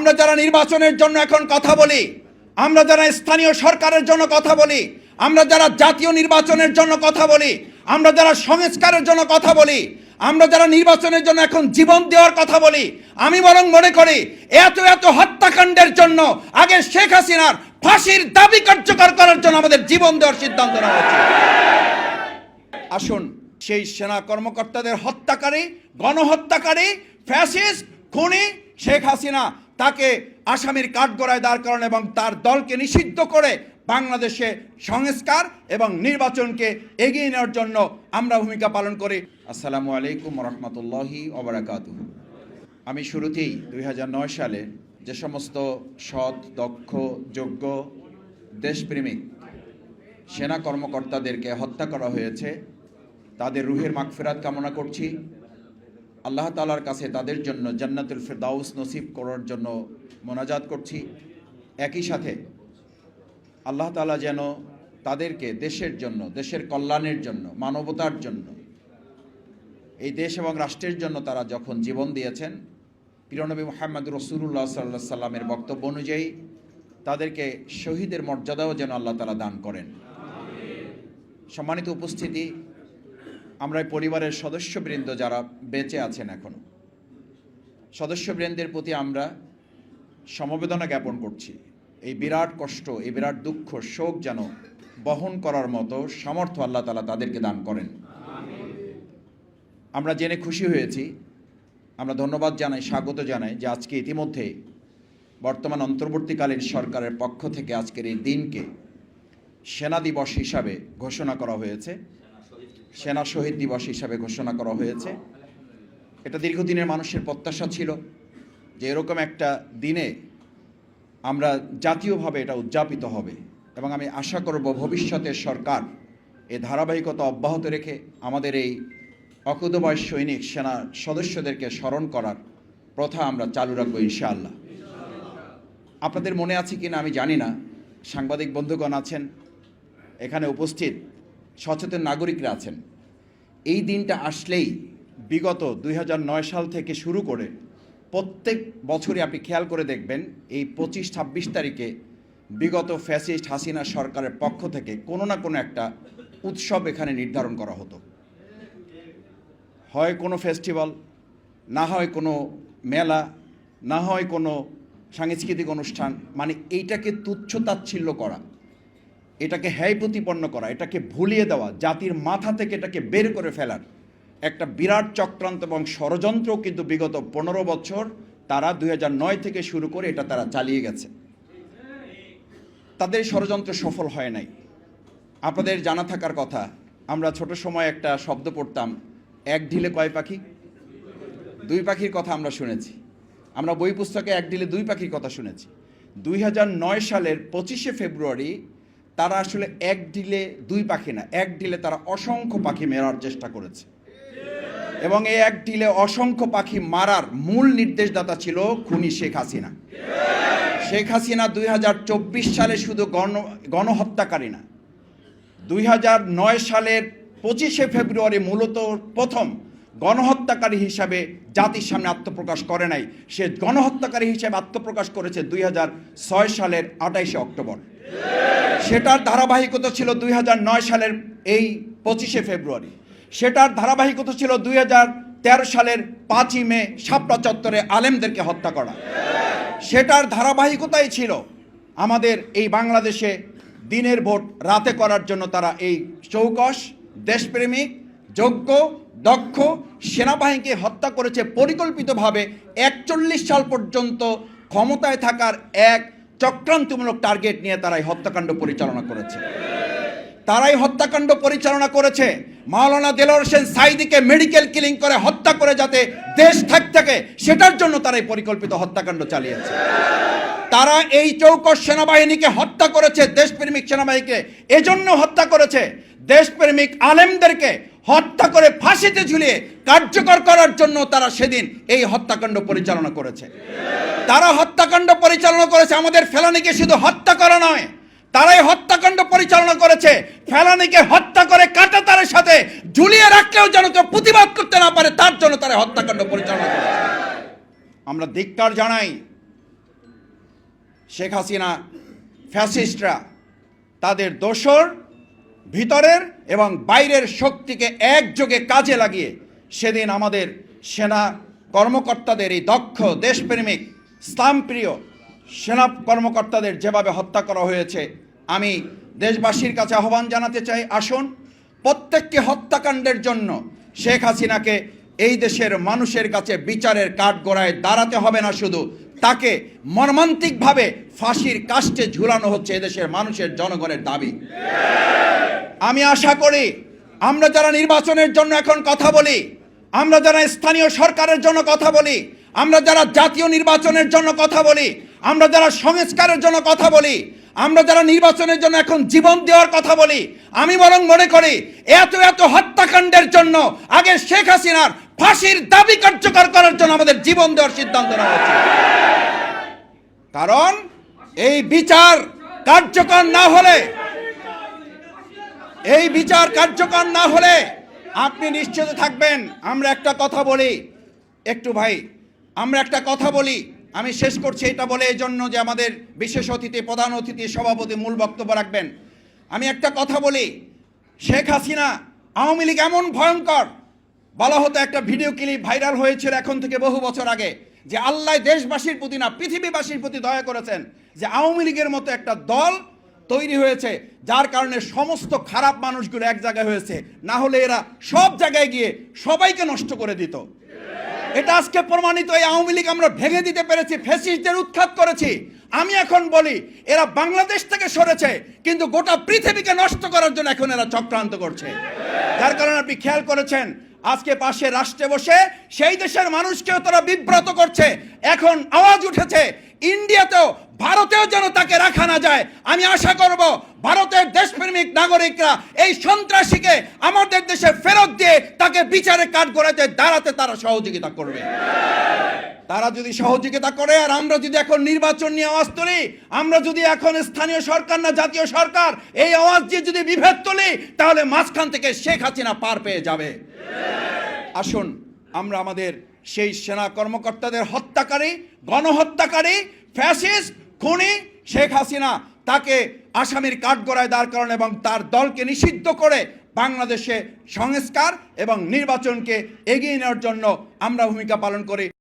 আমরা যারা নির্বাচনের জন্য এখন কথা বলি, আমরা যারা স্থানীয় সরকারের জন্য কথা বলি, আমরা যারা জাতীয় নির্বাচনের জন্য কথা বলি, আমরা যারা সংস্কারের জন্য কথা বলি, আমরা যারা নির্বাচনের জন্য এখন জীবন দেওয়ার কথা বলি, আমি বরং মনে করি এত এত হত্যাকাণ্ডের জন্য আগে শেখ হাসিনার ফাঁসির দাবি কার্যকর করার জন্য আমাদের জীবন দেওয়ার সিদ্ধান্ত নেওয়া উচিত। আসুন সেই সেনা কর্মকর্তাদের হত্যাকারী, গণহত্যাকারী, ফ্যাসিস্ট, খুনি শেখ হাসিনা তাকে আসামির কাঠগড়ায় দাঁড় করানো এবং তার দলকে নিষিদ্ধ করে বাংলাদেশে সংস্কার এবং নির্বাচনকে এগিয়ে নেওয়ার জন্য আমরা ভূমিকা পালন করি। আসসালামু আলাইকুম রহমতুল্লাহি ওয়া বারাকাতুহু। আমি শুরুতেই 2009 সালে যে সমস্ত সৎ, দক্ষ, যোগ্য, দেশপ্রেমিক সেনা কর্মকর্তাদেরকে হত্যা করা হয়েছে তাদের রুহের মাগফিরাত কামনা করছি। আল্লাহ তাআলার কাছে তাদের জন্য জান্নাতুল ফিরদাউস নসিব করার জন্য মোনাজাত করছি। একই সাথে আল্লাহ তাআলা যেন তাদেরকে দেশের জন্য, দেশের কল্যাণের জন্য, মানবতার জন্য, এই দেশ এবং রাষ্ট্রের জন্য তারা যখন জীবন দিয়েছেন, প্রিয়নবী মুহাম্মদ রাসূলুল্লাহ সাল্লাল্লাহু আলাইহি সাল্লামের বক্তব্য অনুযায়ী তাদেরকে শহীদের মর্যাদাও যেন আল্লাহ তাআলা দান করেন। সম্মানিত উপস্থিতি, আমরা পরিবারের সদস্যবৃন্দ যারা বেঁচে আছেন এখনো, সদস্যবৃন্দের প্রতি আমরা সমবেদনা জ্ঞাপন করছি। এই বিরাট কষ্ট, এই বিরাট দুঃখ, শোক যেন বহন করার মতো সামর্থ্য আল্লাহ তাআলা তাদেরকে দান করেন। আমরা জেনে খুশি হয়েছি, আমরা ধন্যবাদ জানাই, স্বাগত জানাই যে আজকে ইতিমধ্যে বর্তমান অন্তর্বর্তীকালীন সরকারের পক্ষ থেকে আজকের এই দিনকে সেনা দিবস হিসাবে ঘোষণা করা হয়েছে, সেনা শহীদ দিবস হিসাবে ঘোষণা করা হয়েছে। এটা দীর্ঘদিনের মানুষের প্রত্যাশা ছিল যে এরকম একটা দিনে আমরা জাতীয়ভাবে এটা উদযাপিত হবে, এবং আমি আশা করব ভবিষ্যতের সরকার এই ধারাবাহিকতা অব্যাহত রেখে আমাদের এই অকুতোভয় সৈনিক সেনা সদস্যদেরকে স্মরণ করার প্রথা আমরা চালু রাখবো ইনশাআল্লাহ। আপনাদের মনে আছে কিনা আমি জানি না, সাংবাদিক বন্ধুগণ আছেন, এখানে উপস্থিত সচেতন নাগরিকরা আছেন। এই দিনটা আসলেই বিগত 2009 সাল থেকে শুরু করে প্রত্যেক বছরই আপনি খেয়াল করে দেখবেন এই 25-26 তারিখে বিগত ফ্যাসিস্ট হাসিনা সরকারের পক্ষ থেকে কোনো না কোনো একটা উৎসব এখানে নির্ধারণ করা হতো। হয় কোনো ফেস্টিভ্যাল, না হয় কোনো মেলা, না হয় কোনো সাংস্কৃতিক অনুষ্ঠান। মানে এইটাকে তুচ্ছ-তাচ্ছিল্য করা, এটাকে হ্যায় প্রতিপন্ন করা, এটাকে ভুলিয়ে দেওয়া, জাতির মাথা থেকে এটাকে বের করে ফেলার একটা বিরাট চক্রান্ত এবং ষড়যন্ত্র কিন্তু বিগত 15 বছর তারা 2009 থেকে শুরু করে এটা তারা চালিয়ে গেছে। তাদের ষড়যন্ত্র সফল হয় নাই। আপনাদের জানা থাকার কথা, আমরা ছোট সময় একটা শব্দ পড়তাম, এক ঢিলে কয় পাখি? দুই পাখির কথা আমরা শুনেছি। আমরা বই পুস্তকে এক ঢিলে দুই পাখির কথা শুনেছি। 2009 সালের 25শে ফেব্রুয়ারি তারা আসলে এক ঢিলে দুই পাখি না, এক ঢিলে তারা অসংখ্য পাখি মারার চেষ্টা করেছে, এবং এই এক ঢিলে অসংখ্য পাখি মারার মূল নির্দেশদাতা ছিল খুনি শেখ হাসিনা। শেখ হাসিনা 2024 সালে শুধু গণহত্যাকারী না, 2009 সালের 25শে ফেব্রুয়ারি মূলত প্রথম গণহত্যাকারী হিসাবে জাতির সামনে আত্মপ্রকাশ করে নাই, সে গণহত্যাকারী হিসাবে আত্মপ্রকাশ করেছে 2006 সালের 28শে অক্টোবর। সেটার ধারাবাহিকতা ছিল 2009 সালের এই 25শে ফেব্রুয়ারি। সেটার ধারাবাহিকতা ছিল 2013 সালের 5ই মে শাপলা চত্বরে আলেমদেরকে হত্যা করা। সেটার ধারাবাহিকতাই ছিল আমাদের এই বাংলাদেশে দিনের ভোট রাতে করার জন্য তারা এই চৌকস, দেশপ্রেমিক, যোগ্য, দক্ষ সেনাবাহিনীকে হত্যা করেছে পরিকল্পিতভাবে। 41 সাল পর্যন্ত ক্ষমতায় থাকার এক চক্রান্তমূলক টার্গেট নিয়ে তারা এই হত্যাকাণ্ড পরিচালনা করেছে। তারাই হত্যাকাণ্ড পরিচালনা করেছে মাওলানা দেলোয়ার হোসেন সাঈদীকে মেডিকেল কিলিং করে হত্যা করে যাতে দেশ থাকে, সেটার জন্য তারা এই পরিকল্পিত হত্যাকাণ্ড চালিয়েছে। তারা এই চৌকস সেনাবাহিনীকে হত্যা করেছে, দেশপ্রেমিক সেনাবাহিনীকে এজন্য হত্যা করেছে, দেশপ্রেমিক আলেমদেরকে হত্যা করে ফাঁসিতে ঝুলিয়ে কার্যকর করার জন্য তারা সেদিন এই হত্যাকাণ্ড পরিচালনা করেছে। তারা হত্যাকাণ্ড পরিচালনা করেছে, আমাদের ফেলানীকে শুধু হত্যা করা নয়, তারাই হত্যাকাণ্ড পরিচালনা করেছে ফেলানীকে হত্যা করে কাঁটাতারের সাথে ঝুলিয়ে রাখলেও যেন কেউ প্রতিবাদ করতে না পারে, তার জন্য তারা হত্যাকাণ্ড পরিচালনা করেছে। আমরা ধিক্কার জানাই শেখ হাসিনা ফ্যাসিস্টরা তাদের দোসর ভিতরের এবং বাইরের শক্তিকে একযোগে কাজে লাগিয়ে সেদিন আমাদের সেনা কর্মকর্তাদের, এই দক্ষ দেশপ্রেমিক ইসলামপ্রিয় সেনা কর্মকর্তাদের যেভাবে হত্যা করা হয়েছে, আমি দেশবাসীর কাছে আহ্বান জানাতে চাই, আসুন প্রত্যেকটি হত্যাকাণ্ডের জন্য শেখ হাসিনাকে এই দেশের মানুষের কাছে বিচারের কাঠগড়ায় দাঁড়াতে হবে না, শুধু তাকে মর্মান্তিকভাবে ফাঁসির কাস্টে ঝুলানো হচ্ছে এদেশের মানুষের জনগণের দাবি। আমি আশা করি আমরা যারা নির্বাচনের জন্য এখন কথা বলি, আমরা যারা স্থানীয় সরকারের জন্য কথা বলি, আমরা যারা জাতীয় নির্বাচনের জন্য কথা বলি, আমরা যারা সংস্কারের জন্য কথা বলি, আমরা যারা নির্বাচনের জন্য এখন জীবন দেওয়ার কথা বলি, আমি বরং মনে করি এত এত হত্যাকাণ্ডের জন্য আগে শেখ হাসিনার ফাঁসির দাবি কার্যকর করার জন্য আমাদের জীবন দেওয়ার সিদ্ধান্ত নেওয়া উচিত। কারণ এই বিচার কার্যকর না হলে আপনি নিশ্চিত থাকবেন, আমরা একটা কথা বলি, আমরা একটা কথা বলি, আমি শেষ করছি এটা বলে এই জন্য যে আমাদের বিশেষ অতিথি, প্রধান অতিথি, সভাপতি মূল বক্তব্য রাখবেন। আমি একটা কথা বলি, শেখ হাসিনা, আওয়ামী লীগ এমন ভয়ঙ্কর, বলা হতো, একটা ভিডিও ক্লিপ ভাইরাল হয়েছিল এখন থেকে বহু বছর আগে, যে আল্লাহ দেশবাসীর প্রতি না পৃথিবীবাসীর প্রতি দয়া করেছেন যে আওয়ামী লীগের মতো একটা দল তৈরি হয়েছে, যার কারণে সমস্ত খারাপ মানুষগুলো এক জায়গায় হয়েছে, না হলে এরা সব জায়গায় গিয়ে সবাইকে নষ্ট করে দিত। এটা আজকে প্রমাণিত, এই আওয়ামী লীগ আমরা ভেঙে দিতে পেরেছি, ফ্যাসিস্টদের উৎখাত করেছি। আমি এখন বলি এরা বাংলাদেশ থেকে সরেছে, কিন্তু গোটা পৃথিবীকে নষ্ট করার জন্য এখন এরা চক্রান্ত করছে। যার কারণে আপনি খেয়াল করেছেন আজকে পাশে রাষ্ট্রে বসে সেই দেশের মানুষকেও তারা বিব্রত করছে। এখন আওয়াজ উঠেছে ইন্ডিয়াতেও, ভারতেও যেন তাকে রাখা না যায়। আমি আশা করব ভারতের দেশপ্রেমিক নাগরিকরা এই সন্ত্রাসীকে আমাদের দেশে ফেরত দিয়ে তাকে বিচারে কাঠগড়ায় দাঁড়াতে তারা সহযোগিতা করবে। তারা যদি সহযোগিতা করে, আর আমরা যদি এখন নির্বাচন নিয়ে আওয়াজ তুলি, আমরা যদি এখন স্থানীয় সরকার না জাতীয় সরকার, এই আওয়াজ দিয়ে যদি বিভেদ তুলি, তাহলে মাঝখান থেকে শেখ হাসিনা পার পেয়ে যাবে। আসুন আমরা আমাদের সেই সেনা কর্মকর্তাদের হত্যাকারী, গণহত্যাকারী, ফ্যাসিস্ট, খুনি শেখ হাসিনা, তাকে আসামির কাঠগড়ায় দাঁড় করানো এবং তার দলকে নিষিদ্ধ করে বাংলাদেশে সংস্কার এবং নির্বাচনকে এগিয়ে নেওয়ার জন্য আমরা ভূমিকা পালন করি।